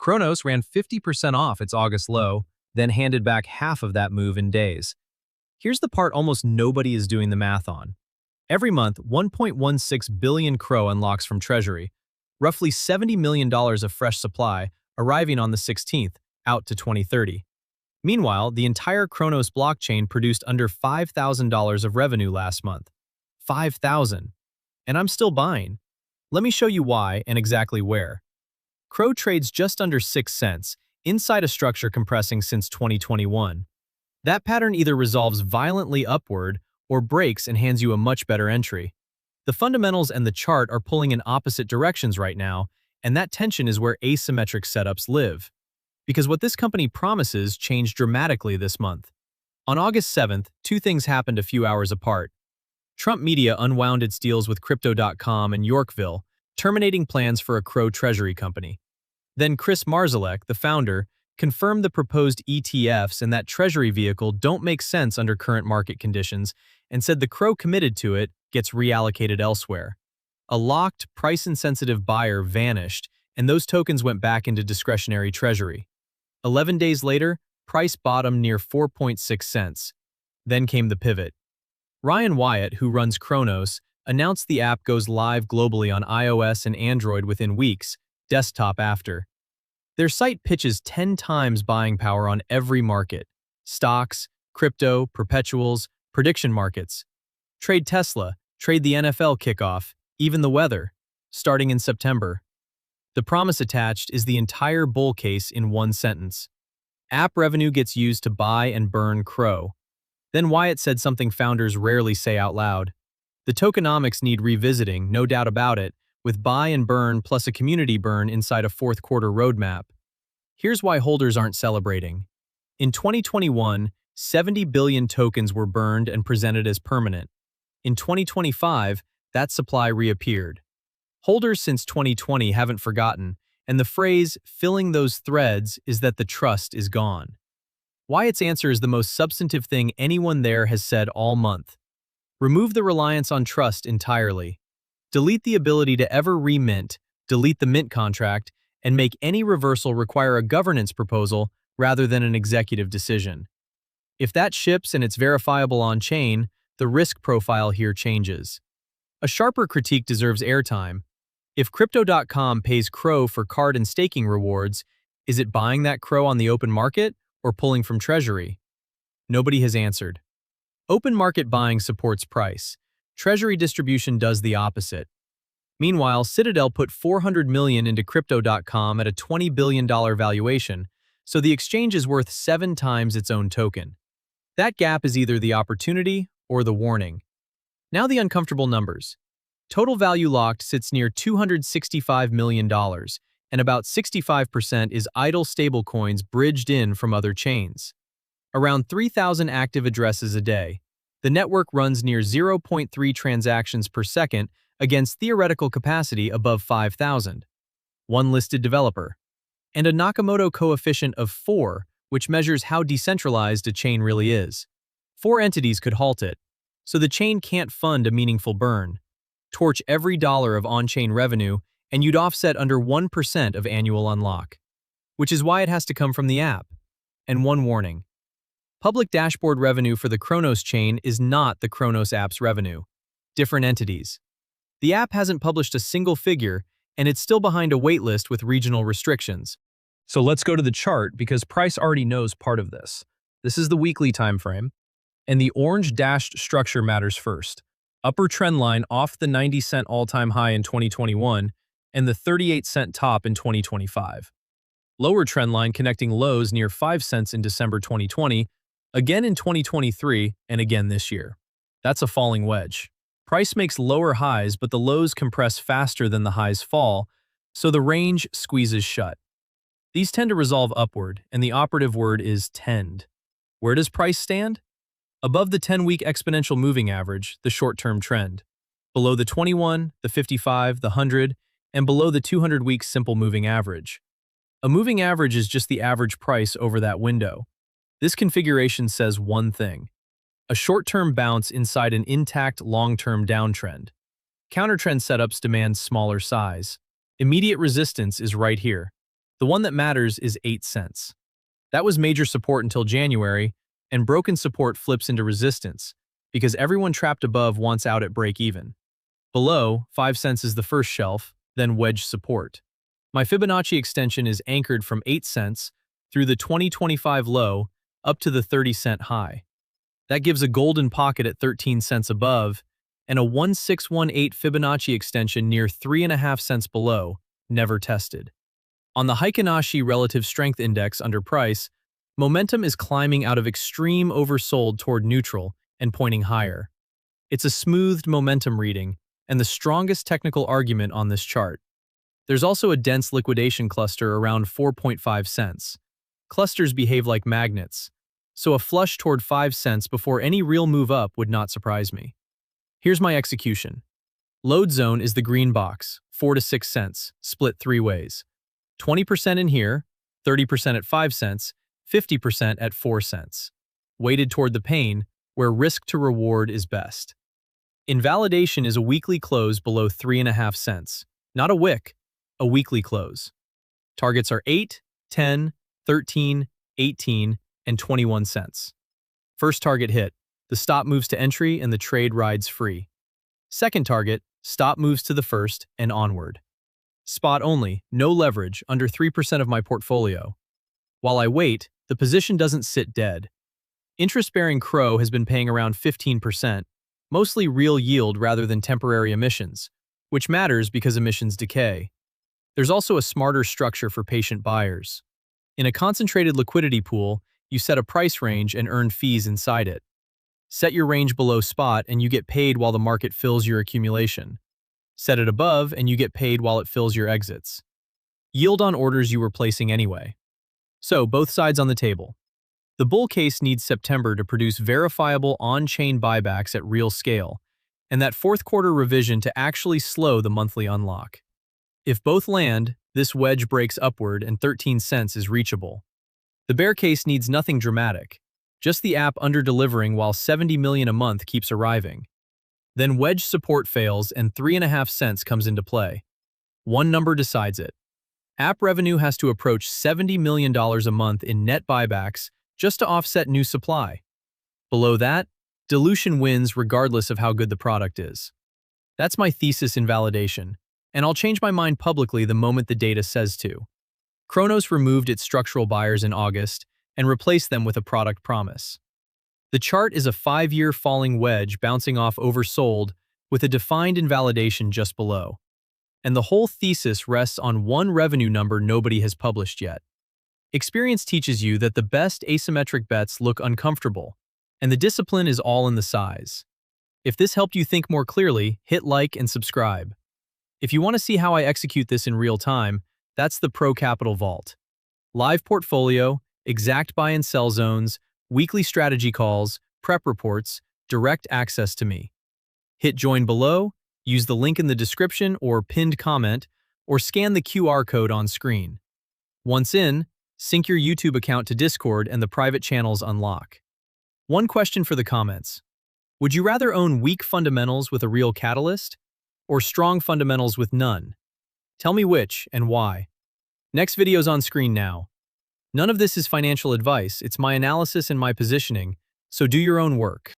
Cronos ran 50% off its August low, then handed back half of that move in days. Here's the part almost nobody is doing the math on. Every month, 1.16 billion CRO unlocks from Treasury, roughly $70 million of fresh supply arriving on the 16th, out to 2030. Meanwhile, the entire Cronos blockchain produced under $5,000 of revenue last month. 5,000. And I'm still buying. Let me show you why and exactly where. CRO trades just under 6 cents, inside a structure compressing since 2021. That pattern either resolves violently upward or breaks and hands you a much better entry. The fundamentals and the chart are pulling in opposite directions right now, and that tension is where asymmetric setups live. Because what this company promises changed dramatically this month. On August 7th, two things happened a few hours apart. Trump Media unwound its deals with Crypto.com and Yorkville, terminating plans for a CRO Treasury company. Then Chris Marszalek, the founder, confirmed the proposed ETFs and that Treasury vehicle don't make sense under current market conditions and said the CRO committed to it gets reallocated elsewhere. A locked, price-insensitive buyer vanished, and those tokens went back into discretionary Treasury. 11 days later, price bottomed near 4.6 cents. Then came the pivot. Ryan Wyatt, who runs Cronos, announced the app goes live globally on iOS and Android within weeks, desktop after. Their site pitches 10 times buying power on every market: stocks, crypto, perpetuals, prediction markets. Trade Tesla, trade the NFL kickoff, even the weather, starting in September. The promise attached is the entire bull case in one sentence. App revenue gets used to buy and burn CRO. Then Wyatt said something founders rarely say out loud. The tokenomics need revisiting, no doubt about it, with buy and burn plus a community burn inside a fourth quarter roadmap. Here's why holders aren't celebrating. In 2021, 70 billion tokens were burned and presented as permanent. In 2025, that supply reappeared. Holders since 2020 haven't forgotten, and the phrase, filling those threads, is that the trust is gone. Wyatt's answer is the most substantive thing anyone there has said all month. Remove the reliance on trust entirely. Delete the ability to ever remint, delete the mint contract, and make any reversal require a governance proposal rather than an executive decision. If that ships and it's verifiable on-chain, the risk profile here changes. A sharper critique deserves airtime. If Crypto.com pays CRO for card and staking rewards, is it buying that CRO on the open market or pulling from Treasury? Nobody has answered. Open market buying supports price. Treasury distribution does the opposite. Meanwhile, Citadel put $400 million into Crypto.com at a $20 billion valuation, so the exchange is worth 7 times its own token. That gap is either the opportunity or the warning. Now the uncomfortable numbers. Total value locked sits near $265 million, and about 65% is idle stablecoins bridged in from other chains. Around 3,000 active addresses a day. The network runs near 0.3 transactions per second against theoretical capacity above 5,000. One listed developer. And a Nakamoto coefficient of 4, which measures how decentralized a chain really is. 4 entities could halt it, so the chain can't fund a meaningful burn. Torch every dollar of on-chain revenue, and you'd offset under 1% of annual unlock. Which is why it has to come from the app. And one warning. Public dashboard revenue for the Cronos chain is not the Cronos app's revenue. Different entities. The app hasn't published a single figure, and it's still behind a waitlist with regional restrictions. So let's go to the chart because price already knows part of this. This is the weekly time frame, and the orange dashed structure matters first. Upper trend line off the 90-cent all-time high in 2021 and the 38-cent top in 2025. Lower trend line connecting lows near 5 cents in December 2020, again in 2023, and again this year. That's a falling wedge. Price makes lower highs, but the lows compress faster than the highs fall, so the range squeezes shut. These tend to resolve upward, and the operative word is tend. Where does price stand? Above the 10-week exponential moving average, the short-term trend. Below the 21, the 55, the 100, and below the 200-week simple moving average. A moving average is just the average price over that window. This configuration says one thing: a short-term bounce inside an intact long-term downtrend. Countertrend setups demand smaller size. Immediate resistance is right here. The one that matters is 8 cents. That was major support until January, and broken support flips into resistance because everyone trapped above wants out at break-even. Below, 5 cents is the first shelf, then wedge support. My Fibonacci extension is anchored from 8 cents through the 2025 low up to the 30-cent high. That gives a golden pocket at 13 cents above and a 1618 Fibonacci extension near 3.5 cents below, never tested. On the Fibonacci Relative Strength Index under price, momentum is climbing out of extreme oversold toward neutral and pointing higher. It's a smoothed momentum reading and the strongest technical argument on this chart. There's also a dense liquidation cluster around 4.5 cents. Clusters behave like magnets, so a flush toward 5 cents before any real move up would not surprise me. Here's my execution. Load zone is the green box, 4 to 6 cents, split 3 ways. 20% in here, 30% at 5 cents, 50% at 4 cents. Weighted toward the pain, where risk to reward is best. Invalidation is a weekly close below 3.5 cents. Not a wick, a weekly close. Targets are 8, 10, 13, 18, and 21 cents. First target hit, the stop moves to entry and the trade rides free. Second target, stop moves to the first and onward. Spot only, no leverage, under 3% of my portfolio. While I wait, the position doesn't sit dead. Interest-bearing CRO has been paying around 15%, mostly real yield rather than temporary emissions, which matters because emissions decay. There's also a smarter structure for patient buyers. In a concentrated liquidity pool, you set a price range and earn fees inside it. Set your range below spot and you get paid while the market fills your accumulation. Set it above and you get paid while it fills your exits. Yield on orders you were placing anyway. So, both sides on the table. The bull case needs September to produce verifiable on-chain buybacks at real scale, and that fourth quarter revision to actually slow the monthly unlock. If both land, this wedge breaks upward and 13 cents is reachable. The bear case needs nothing dramatic, just the app under-delivering while 70 million a month keeps arriving. Then wedge support fails and 3.5 cents comes into play. One number decides it. App revenue has to approach $70 million a month in net buybacks just to offset new supply. Below that, dilution wins regardless of how good the product is. That's my thesis invalidation, and I'll change my mind publicly the moment the data says to. Cronos removed its structural buyers in August and replaced them with a product promise. The chart is a 5-year falling wedge bouncing off oversold with a defined invalidation just below. And the whole thesis rests on one revenue number nobody has published yet. Experience teaches you that the best asymmetric bets look uncomfortable, and the discipline is all in the size. If this helped you think more clearly, hit like and subscribe. If you want to see how I execute this in real time, that's the Pro Capital Vault. Live portfolio, exact buy and sell zones, weekly strategy calls, prep reports, direct access to me. Hit join below, use the link in the description or pinned comment, or scan the QR code on screen. Once in, sync your YouTube account to Discord and the private channels unlock. One question for the comments. Would you rather own weak fundamentals with a real catalyst, or strong fundamentals with none? Tell me which and why. Next video's on screen now. None of this is financial advice, it's my analysis and my positioning, so do your own work.